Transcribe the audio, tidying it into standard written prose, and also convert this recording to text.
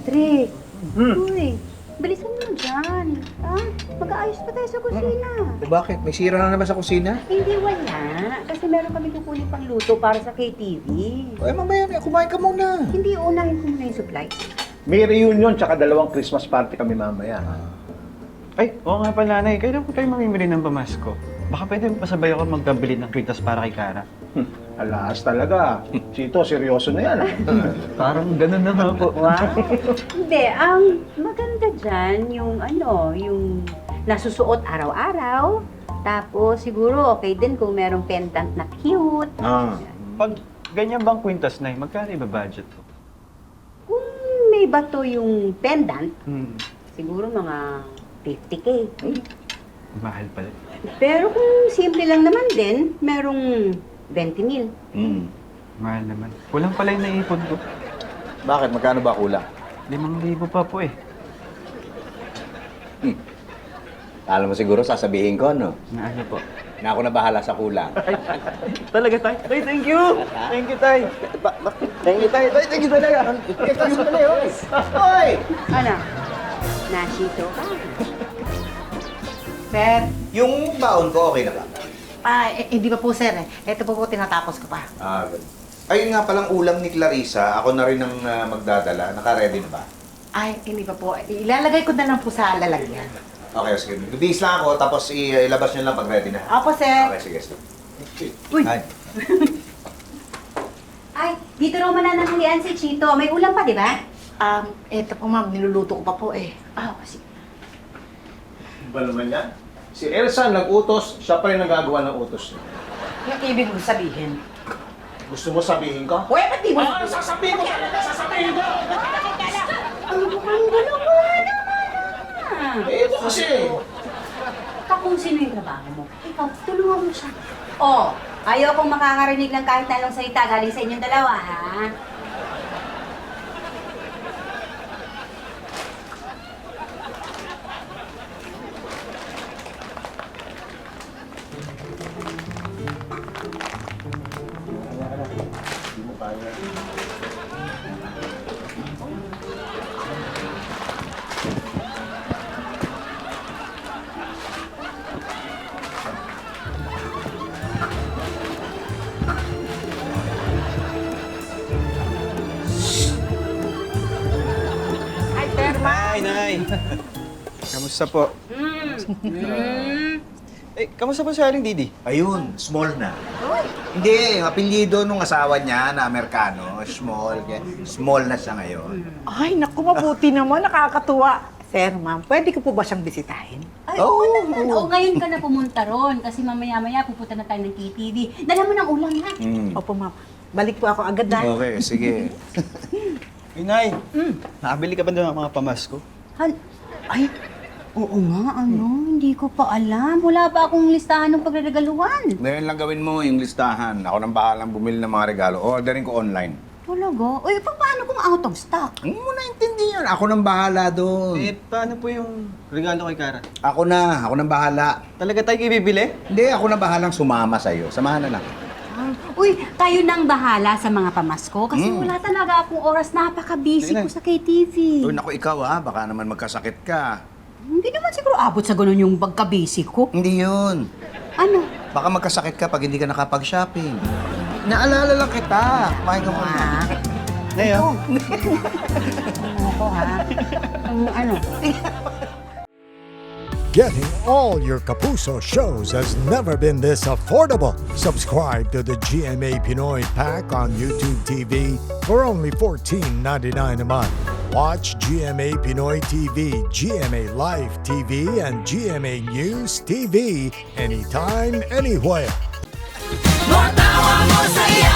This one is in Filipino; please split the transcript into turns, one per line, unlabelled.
Patrick, uy, bilisan mo dyan. Mag-aayos pa tayo sa kusina.
Bakit? May sira na naman sa kusina?
Hindi, wala. Kasi meron kami kukunin pang luto para sa KTV.
Mamaya na, kumain ka muna.
Hindi, unahin ko muna yung supplies.
May reunion tsaka 2 Christmas party kami mamaya.
Ay, oo nga pala, Nay. Kailan ko tayo mamimili ng pamasko? Baka pwede pasabay ako magkabili ng kwitas para kay Kara.
Alas talaga. Chito, seryoso na yan.
Parang ganun na nga po.
Wow! Hindi, ang maganda dyan yung yung nasusuot araw-araw. Tapos siguro okay din kung merong pendant na cute.
Pag ganyan bang kwintas, Nay, magkano iba budget ko?
Kung may bato yung pendant, siguro mga 50K.
Mahal pala.
Pero kung simple lang naman din, merong 20,000.
Mahal naman. Kulang pala yung naipon ko.
Bakit? Magkano ba kulang?
5,000 pa po eh.
Alam mo siguro sasabihin ko, no?
Na ano po?
Na ako na bahala sa kulang.
Talaga, Tay? Tay, thank you! Thank you, Tay!
Thank you, tayo. Thank you talaga. Hoy!
Ano? Nasito ka?
Sir,
Yung baon ko, okay na ba?
hindi pa po sir eh. Ito po tinatapos ko pa.
Good. Ayun nga palang ulam ni Clarissa. Ako na rin ang magdadala. Naka-ready na ba?
Ay, hindi pa po. Ilalagay ko na lang po sa lalagyan.
Okay, sige. Bibihis lang ako, tapos ilabas nyo lang pag ready na.
Opo, sir.
Okay, sige.
Uy!
Ay.
Ay, dito raw manananghalian si Chito. May ulam pa, di ba?
Ito po ma'am, niluluto ko pa po eh.
Sige.
Ba naman yan? Si Elsa nag-utos, siya pa rin nagagawa ng utos niya.
Yung ibig mo sabihin.
Gusto mo sabihin ko?
Uy, ba't di mo
Sasabihin ko talaga! Sasabihin ko!
Ano mukhang dalawa naman?
Ito kasi!
Kung sino yung trabaho mo, ikaw, tulungan mo siya. Ayaw kong makakarinig ng kahit anong salita galing sa inyong dalawa, ha?
Hindi mo kaya.
Ay, sir,
Nay, Nay! Kamusta po? Eh, kamusta po si Aling Didi?
Ayun, small na. Hindi, apelyido nung asawa niya na Amerikano, small. Small na siya ngayon.
Ay, naku, mabuti naman. Nakakatuwa. Sir, ma'am, pwede ko po ba siyang bisitahin?
Ay, oo naman. Ngayon ka na pumunta ron kasi mamaya-maya pupunta na tayo ng KTV. Dala mo ng ulam, ha?
Opo, ma'am. Balik po ako agad na.
Okay, sige.
Nay, nakabili ka ba doon ng mga pamasko?
Ay, oo nga, hindi ko pa alam. Wala pa akong listahan ng pagregaluhan.
Ngayon lang gawin mo yung listahan. Ako nang bahalang bumili ng mga regalo. Orderin ko online.
Talaga? Uy, paano kung out of stock?
Hindi mo naintindihan. Ako nang bahala doon.
Eh, paano po yung regalo kay Kara?
Ako nang bahala.
Talaga tayo ibibili?
Hindi, ako na bahalang sumama sa'yo. Samahan na lang.
Uy, kayo nang bahala sa mga pamasko kasi wala talaga akong oras. Napaka-busy
Sige na.
ko sa KTV.
Uy, naku, ikaw baka naman magkasakit ka.
Hindi naman siguro abot sa ganun yung pagka-busy ko.
Hindi yun.
Ano?
Baka magkasakit ka pag hindi ka nakapag-shopping. Naalala lang kita. Kumain ka muna.
Nay, oh.
Ano ko, ha? Ano?
Getting all your Kapuso shows has never been this affordable. Subscribe to the GMA Pinoy Pack on YouTube TV for only $14.99 a month. Watch GMA Pinoy TV, GMA Live TV, and GMA News TV anytime, anywhere.
Matawa mo saya